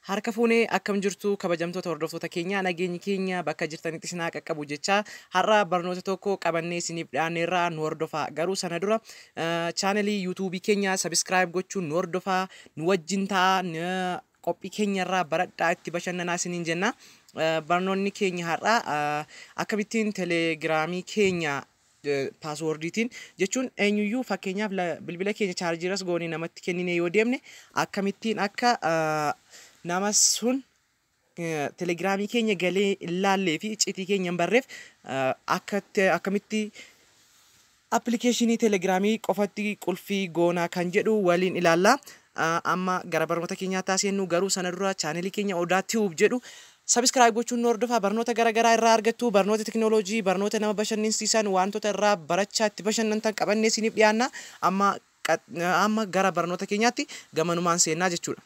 Harka fuunee akkam jirtu kabajamtoota hordoftoota keenya nageenyi keenya bakka jirtanitti isin haa qaqqabu jecha har'a barnoota tokko qabannee isiniif dhiyaanneerraa nu hordofaa. Garuu sana dura chaanalii yuutuubii keenya sabiskiraayib gochuun nu hordofaa, nu wajjin ta'a, qophii keenyarraa baradhaa itti bashannanaa isiniin jenna. Barnoonni keenya har'a akkamittiin telegiraamii keenya paaswordiitiin jechuun eenyuyyuu fakkeenyaaf bilbila keenya chaarjiiras goonee namatti kennine yoo deemne akkamittiin akka nama sun telegiraamii keenya galee ilaallee fi icciitii keenya hin barreef akkamitti appilikeeshinii telegiraamii qofatti qulfii goonaa kan jedhu waliin ilaalla. Amma gara barnoota keenyaa taasisnu garuu sana dura chaanalii keenya Odaa Tube jedhu sabiskiraayib gochuun nu hordofaa. Barnoota garaagaraa irraa argattu, barnoota teknooloojii, barnoota nama bashannansiisan, wantoota irraa barachaa itti bashannantan qabannee isiniif dhiyaanna. Amma gara barnoota keenyaatti gamanumaan seennaa jechuudha.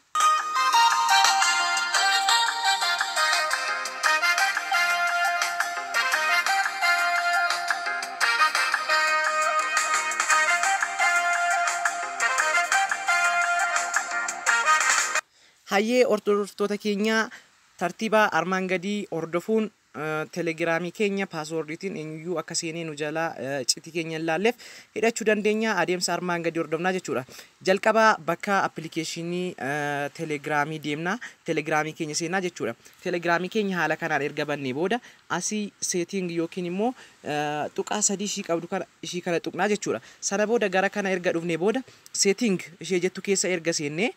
Hayyee hordoftoota keenya tartiiba armaan gadii hordofuun telegiraamii keenya paaswordiitiin eenyuyyuu akka seenee nu jalaa icciitii keenya ilaalleef hidhachuu dandeenya. Adeemsa armaan gadii hordofnaa jechuudha. Jalqaba bakka appilikeeshinii telegiraamii deemnaa, telegiraamii keenya seenaa jechuudha. Telegiraamii keenya haala kanaan erga bannee booda asii seeting yookiin immoo tuqaa sadii ishii kana tuqnaa jechuudha. Sana booda gara kana erga dhufnee booda seeting ishee jettu keessa erga seennee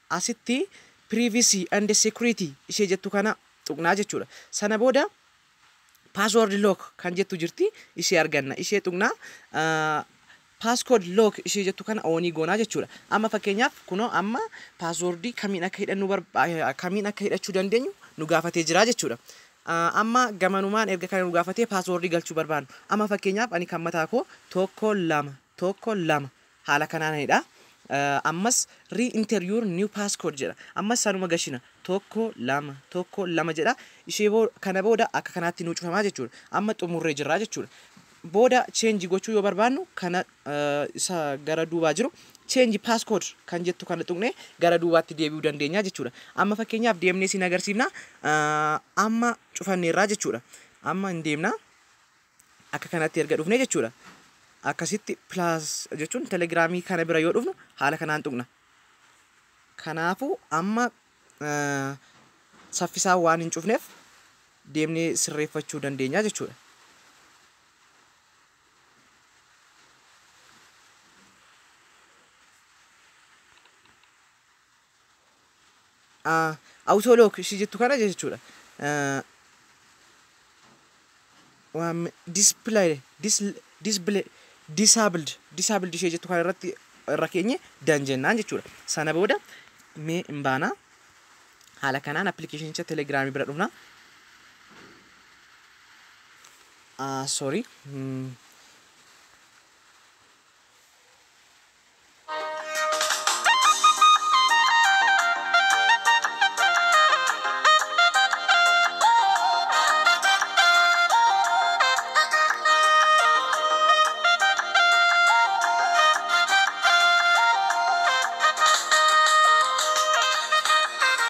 asitti privacy and security ishee jettu kana tuqnaa jechuudha. Sana booda password lock kan jettu jirti ishee arganna. Ishee tuqnaa passcode lock ishee jettu kana oonii goonaa jechuudha. Amma fakkeenyaaf kunoo amma passwordii kamiin akka hidhachuu dandeenyu nu gaafatee jira jechuudha. Amma gamanumaan erga kana nu gaafatee passwordii galchuu barbaannu. Amma fakkeenyaaf ani kan mataa koo tokko lama haala kanaanidha. Ammas re-enter your new passcode jedha. Ammas sanuma gashina tokko lama jedha. Ishee kana booda akka kanaatti nu cufamaa jechuudha. Amma xumurree jirraa jechuudha. Booda change gochuu yoo barbaannu kana isa gara duubaa jiru change passcode kan jettu kana tuqnee gara duubaatti deebi'uu dandeenya jechuudha. Amma fakkeenyaaf deemnee isin agarsiifna. Amma cufanneerraa jechuudha. Amma hin deemna akka kanatti erga dhufne jechuudha. Akkasitti plus jechuun telegiraamii kana bira yoo dhufnu haala kanaan tuqna. Kanaafuu amma saffisaan waan hin cufneef deemnee sirreeffachuu dandeenya jechuudha. Autolock ishee jettu kana jechuudha. Disabled ishee jettu kana irratti irra keenye danjennaan jechuudha. Sana booda mee hin baanaa haala kanaan appilikeeshinicha telegiraamii bira dhufna. Sorry.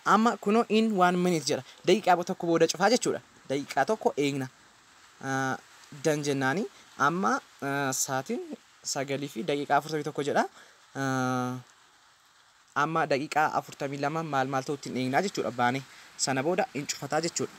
Amma kunoo in 1 minute jedha. Daqiiqaa tokko booda cufaa jechuudha. Daqiiqaa tokko eegna. Danjennaani amma sa'aatiin 9 fi daqiiqaa 41 jedha. Amma daqiiqaa 42 maal ta'utti eegnaa jechuudha baanee. Sana booda in cufataa jechuudha.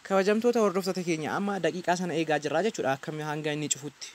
Kabajamtoota hordoftoota keenya amma daqiiqaa sana eegaa jirraa jechuudha akkam hanga inni cufutti.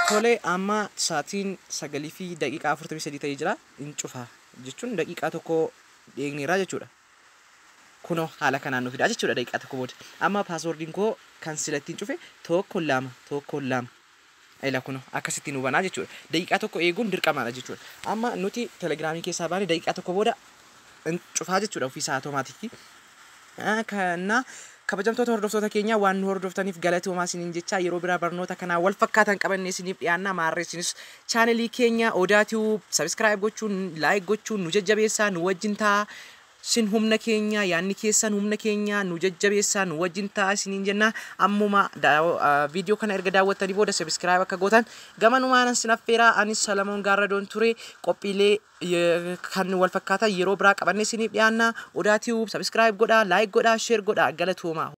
Tole amma sa'aatiin 9 fi daqiiqaa 43 ta'ee jira. In cufa jechuun daqiiqaa tokko eegneerra jechuudha. Kuno haala kanaan nu fidaa jechuudha daqiiqaa tokko booda. Amma paaswordiin koo kan sila ittiin cufe tokko lama. Ila kuno akkasitti nu banaa jechuudha. Daqiiqaa tokko eeguun dirqamaadha jechuudha. Amma nuti telegiraamii keessaa baanee daqiiqaa tokko booda cufaa jechuudha ofiisaa automaatikii. Kana kabajamtoota hordoftoota keenya waan nu hordoftaniif galatoomaa isiniin jecha yeroo biraa barnoota kanaa wal fakkaatan qabannee isiniif dhiyaanna maarree isinis chaanelii keenya Odaa Tube subscribe gochuun like gochuun nu jajjabeessaa nu wajjin ta'a. Sin humna keenya yaanni keessan humna keenya nu jajjabeessaa nu wajjin ta'a isiniin jenna. Ammuma viidiyoo kana erga daawwattanii booda subscribe akka gootan gamanumaan sin affeeraa. Anis Salamoon Gaarradoon ture. Qophiilee kan wal fakkaatan yeroo biraa qabannee isiniif dhiyaanna. Odaa Tube subscribe godhaa, like godhaa, share godhaa. Galatoomaa.